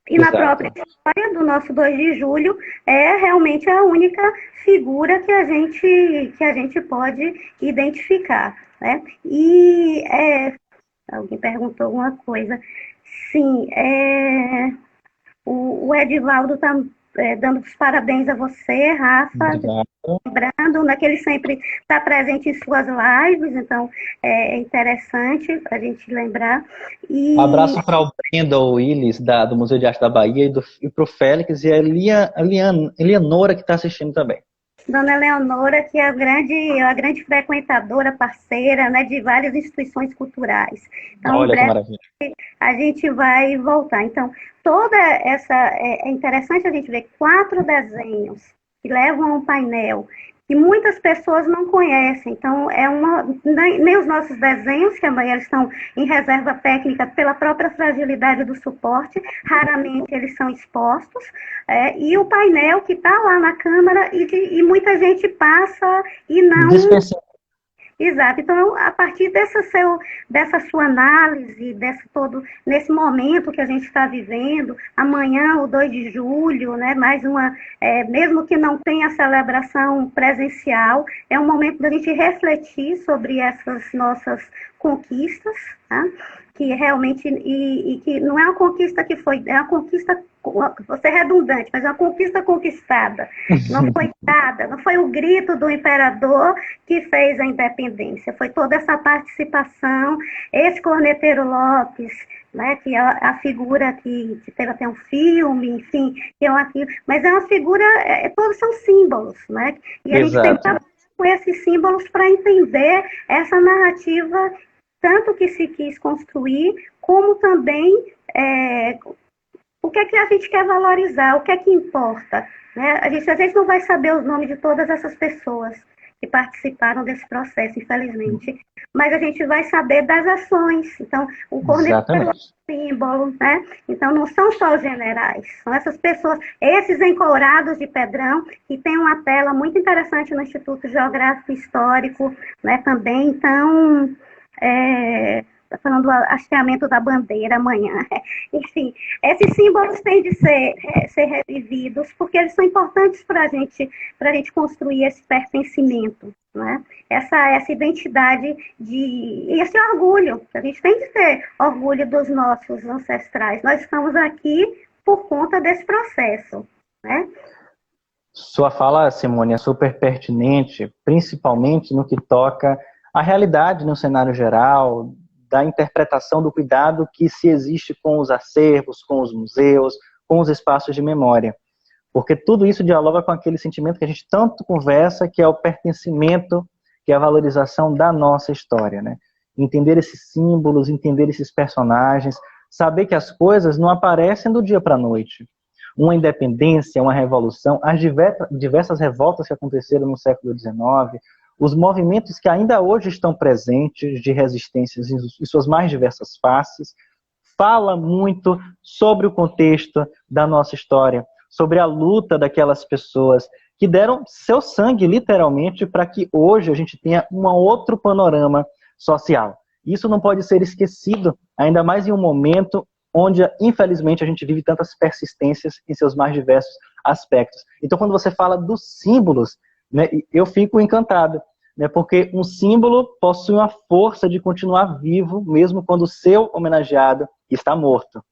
E na própria história do nosso 2 de julho, é realmente a única figura que a gente pode identificar, né? E alguém perguntou alguma coisa. Sim, o Edivaldo está dando os parabéns a você, Rafa. Obrigado. Lembrando, né, que ele sempre está presente em suas lives, então é interessante a gente lembrar. Um abraço para o Brendel Willis, do Museu de Arte da Bahia, e para o Félix e a Elianora, que está assistindo também. Dona Eleonora, que é a grande frequentadora, parceira, né, de várias instituições culturais. Então, olha em breve, que maravilha. a gente vai voltar. Então, toda essa... É interessante a gente ver 4 desenhos que levam a um painel que muitas pessoas não conhecem. Então, nem os nossos desenhos, que amanhã estão em reserva técnica pela própria fragilidade do suporte, raramente eles são expostos, e o painel que está lá na câmara e muita gente passa e não... Exato. Então, a partir dessa sua análise, nesse momento que a gente está vivendo, amanhã, o 2 de julho, né, mais uma, mesmo que não tenha celebração presencial, é um momento da gente refletir sobre essas nossas conquistas, tá? Que realmente, e que não é uma conquista que foi, é uma conquista, vou ser redundante, mas é uma conquista conquistada. Não foi dada, não foi o grito do imperador que fez a independência, foi toda essa participação, esse Corneteiro Lopes, né, que é a figura que teve até um filme, enfim, mas é uma figura, todos são símbolos, né? E a gente tem que trabalhar com esses símbolos para entender essa narrativa, tanto que se quis construir, como também o que é que a gente quer valorizar, o que é que importa, né? A gente às vezes não vai saber os nomes de todas essas pessoas que participaram desse processo, infelizmente, mas a gente vai saber das ações. Então, o corneteiro é um símbolo, né? Então, não são só os generais, são essas pessoas, esses encourados de Pedrão, que tem uma tela muito interessante no Instituto Geográfico Histórico, né, também. Então, está falando do hasteamento da bandeira amanhã. Enfim, esses símbolos têm de ser revividos, porque eles são importantes para a gente construir esse pertencimento, né? Essa identidade e esse orgulho. A gente tem de ter orgulho dos nossos ancestrais. Nós estamos aqui por conta desse processo, né? Sua fala, Simone, é super pertinente, principalmente no que toca à realidade no cenário geral, da interpretação do cuidado que se existe com os acervos, com os museus, com os espaços de memória. Porque tudo isso dialoga com aquele sentimento que a gente tanto conversa, que é o pertencimento, que é a valorização da nossa história, né? Entender esses símbolos, entender esses personagens, saber que as coisas não aparecem do dia para a noite. Uma independência, uma revolução, as diversas revoltas que aconteceram no século XIX, os movimentos que ainda hoje estão presentes de resistências em suas mais diversas faces, fala muito sobre o contexto da nossa história, sobre a luta daquelas pessoas que deram seu sangue, literalmente, para que hoje a gente tenha um outro panorama social. Isso não pode ser esquecido, ainda mais em um momento onde, infelizmente, a gente vive tantas persistências em seus mais diversos aspectos. Então, quando você fala dos símbolos, né, eu fico encantado, né, porque um símbolo possui uma força de continuar vivo, mesmo quando o seu homenageado está morto.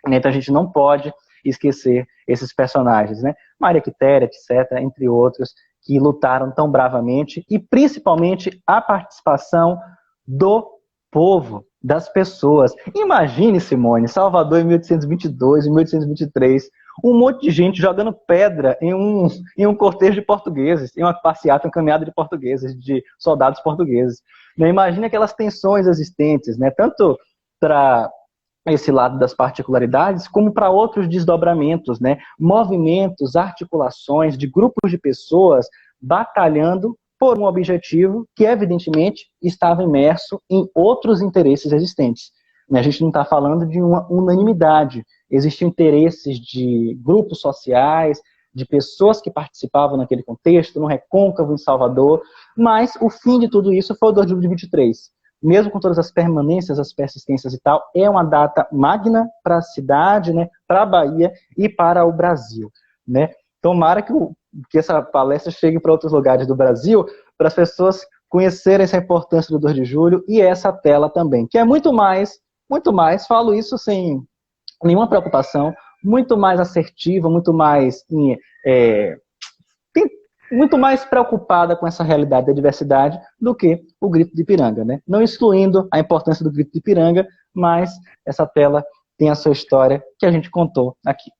Então, a gente não pode esquecer esses personagens, né? Maria Quitéria, etc., entre outros, que lutaram tão bravamente, e principalmente a participação do povo, das pessoas. Imagine, Simone, Salvador em 1822, em 1823, um monte de gente jogando pedra em um cortejo de portugueses, em uma passeata, uma caminhada de portugueses, de soldados portugueses. Né? Imagine aquelas tensões existentes, né? Tanto para esse lado das particularidades, como para outros desdobramentos, né? Movimentos, articulações de grupos de pessoas batalhando por um objetivo que, evidentemente, estava imerso em outros interesses existentes. A gente não está falando de uma unanimidade. Existiam interesses de grupos sociais, de pessoas que participavam naquele contexto, no Recôncavo, em Salvador, mas o fim de tudo isso foi o 2 de julho de 23. Mesmo com todas as permanências, as persistências e tal, é uma data magna para a cidade, né, para a Bahia e para o Brasil, né? Tomara que essa palestra chegue para outros lugares do Brasil, para as pessoas conhecerem essa importância do 2 de julho e essa tela também, que é muito mais, falo isso sem nenhuma preocupação, muito mais assertiva, muito mais muito mais preocupada com essa realidade da diversidade do que o Grito de Ipiranga, né? Não excluindo a importância do Grito de Ipiranga, mas essa tela tem a sua história que a gente contou aqui.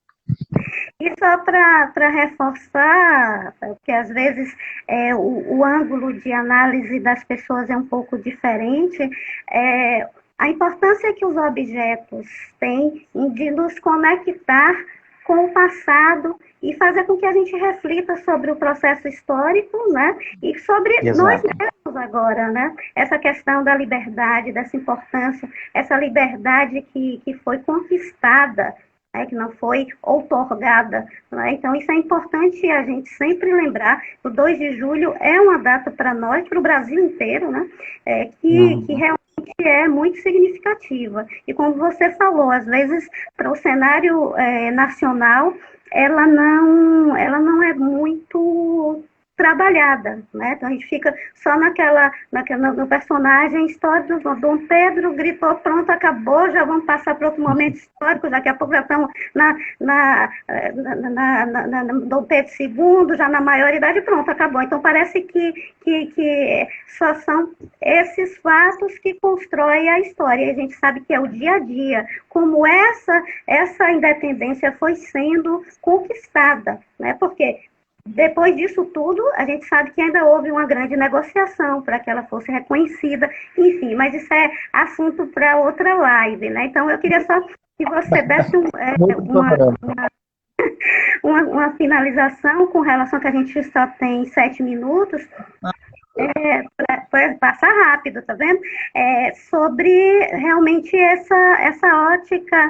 E só para reforçar, que às vezes o ângulo de análise das pessoas é um pouco diferente, a importância que os objetos têm de nos conectar com o passado e fazer com que a gente reflita sobre o processo histórico, né? E sobre nós mesmos agora, né? Essa questão da liberdade, dessa importância, essa liberdade que foi conquistada, né? Que não foi outorgada, né? Então, isso é importante a gente sempre lembrar. O 2 de julho é uma data para nós, para o Brasil inteiro, né? Que realmente é muito significativa. E como você falou, às vezes, para o cenário nacional, ela não é muito trabalhada, né? Então a gente fica só no personagem histórico do Dom Pedro, gritou, pronto, acabou, já vamos passar para outro momento histórico, daqui a pouco já estamos na Dom Pedro II, já na maioridade, pronto, acabou. Então parece que só são esses fatos que constroem a história, e a gente sabe que é o dia a dia, como essa independência foi sendo conquistada, né? Porque depois disso tudo, a gente sabe que ainda houve uma grande negociação para que ela fosse reconhecida, enfim, mas isso é assunto para outra live, né? Então, eu queria só que você desse uma finalização com relação que a gente só tem 7 minutos, para passar rápido, tá vendo? Sobre realmente essa ótica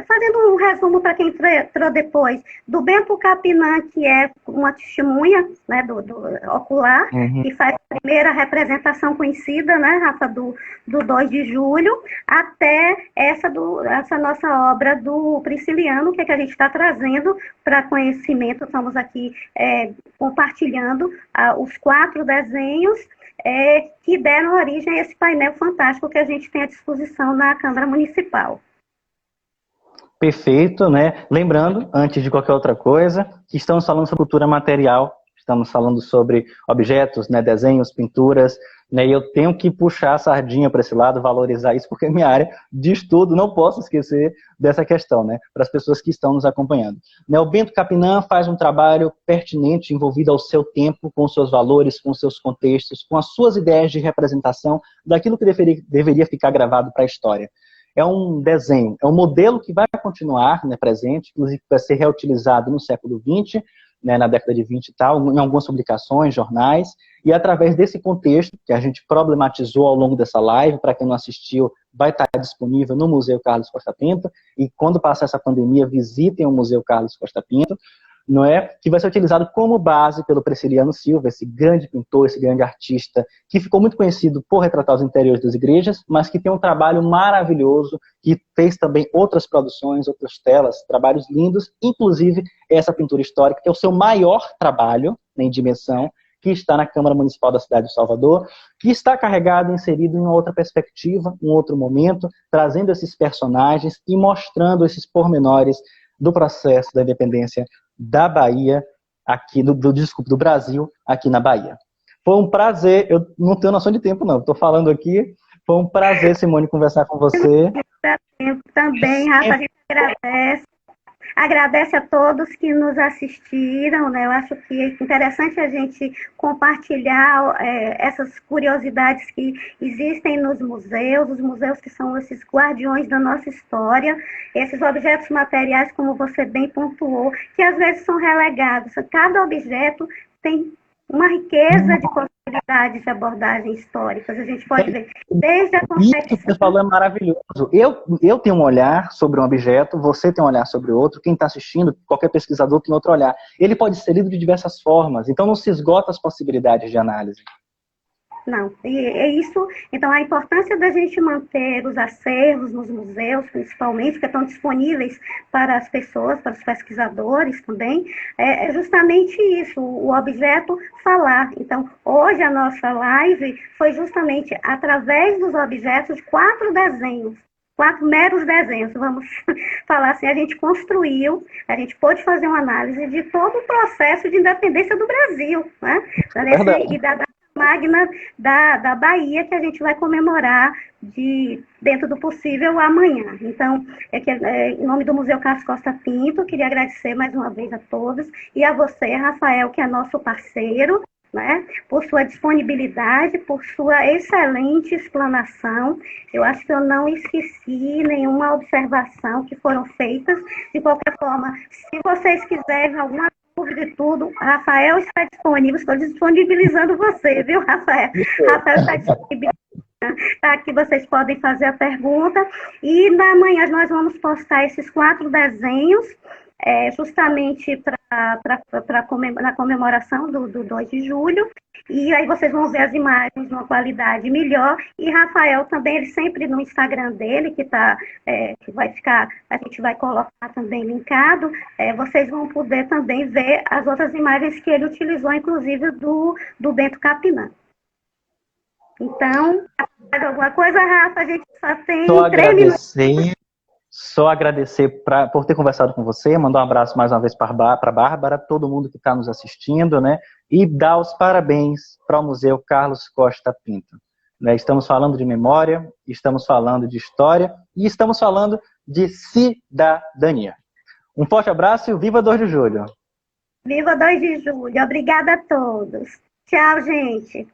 fazendo um resumo para quem entrou depois, do Bento Capinã, que é uma testemunha, né, do ocular, que faz a primeira representação conhecida, né, Rafa, do 2 de julho, até essa nossa obra do Prisciliano, que a gente está trazendo para conhecimento. Estamos aqui compartilhando os 4 desenhos que deram origem a esse painel fantástico que a gente tem à disposição na Câmara Municipal. Perfeito, né? Lembrando, antes de qualquer outra coisa, que estamos falando sobre cultura material, estamos falando sobre objetos, né, desenhos, pinturas, né, e eu tenho que puxar a sardinha para esse lado, valorizar isso, porque é minha área de estudo, não posso esquecer dessa questão, né, para as pessoas que estão nos acompanhando. Né, o Bento Capinã faz um trabalho pertinente, envolvido ao seu tempo, com seus valores, com seus contextos, com as suas ideias de representação daquilo que deveria ficar gravado para a história. É um desenho, é um modelo que vai continuar, né, presente, inclusive vai ser reutilizado no século XX, né, na década de 20 e tal, em algumas publicações, jornais, e através desse contexto, que a gente problematizou ao longo dessa live, para quem não assistiu, vai estar disponível no Museu Carlos Costa Pinto, e quando passar essa pandemia, visitem o Museu Carlos Costa Pinto, não é? Que vai ser utilizado como base pelo Prisciliano Silva, esse grande pintor, esse grande artista, que ficou muito conhecido por retratar os interiores das igrejas, mas que tem um trabalho maravilhoso, que fez também outras produções, outras telas, trabalhos lindos, inclusive essa pintura histórica, que é o seu maior trabalho, né, em dimensão, que está na Câmara Municipal da cidade de Salvador, que está carregado, inserido em uma outra perspectiva, um outro momento, trazendo esses personagens e mostrando esses pormenores do processo da independência da Bahia, aqui do Brasil, aqui na Bahia. Foi um prazer, eu não tenho noção de tempo não, estou falando aqui, foi um prazer, Simone, conversar com você. Também, Rafa, a gente agradece. agradece a todos que nos assistiram, né? Eu acho que é interessante a gente compartilhar essas curiosidades que existem nos museus, os museus que são esses guardiões da nossa história, esses objetos materiais, como você bem pontuou, que às vezes são relegados. Cada objeto tem uma riqueza de possibilidades de abordagens históricas. A gente pode ver desde a Isso que você falou é maravilhoso. Eu tenho um olhar sobre um objeto, você tem um olhar sobre outro, quem está assistindo, qualquer pesquisador tem outro olhar. Ele pode ser lido de diversas formas, então não se esgota as possibilidades de análise. Não, e é isso. Então, a importância da gente manter os acervos nos museus, principalmente, que estão disponíveis para as pessoas, para os pesquisadores também, é justamente isso, o objeto falar. Então, hoje a nossa live foi justamente através dos objetos de 4 desenhos. 4 meros desenhos, vamos falar assim, a gente construiu, a gente pôde fazer uma análise de todo o processo de independência do Brasil, né? E da magna da Bahia, que a gente vai comemorar dentro do possível amanhã. Então, em nome do Museu Carlos Costa Pinto, queria agradecer mais uma vez a todos e a você, Rafael, que é nosso parceiro, né, por sua disponibilidade, por sua excelente explanação. Eu acho que eu não esqueci nenhuma observação que foram feitas. De qualquer forma, se vocês quiserem alguma dúvida de tudo, Rafael está disponível, estou disponibilizando você, viu, Rafael? Rafael está disponível. Aqui vocês podem fazer a pergunta. E na manhã nós vamos postar esses 4 desenhos, justamente na comemoração do 2 de julho. E aí vocês vão ver as imagens numa qualidade melhor. E Rafael também, ele sempre no Instagram dele, que vai ficar, a gente vai colocar também linkado, vocês vão poder também ver as outras imagens que ele utilizou, inclusive do Bento Capinã. Então, mais alguma coisa, Rafa? A gente só tem 3 minutos. Só agradecer por ter conversado com você, mandar um abraço mais uma vez para a Bárbara, todo mundo que está nos assistindo, né? E dar os parabéns para o Museu Carlos Costa Pinto. Né? Estamos falando de memória, estamos falando de história e estamos falando de cidadania. Um forte abraço e viva 2 de julho! Viva 2 de julho! Obrigada a todos! Tchau, gente!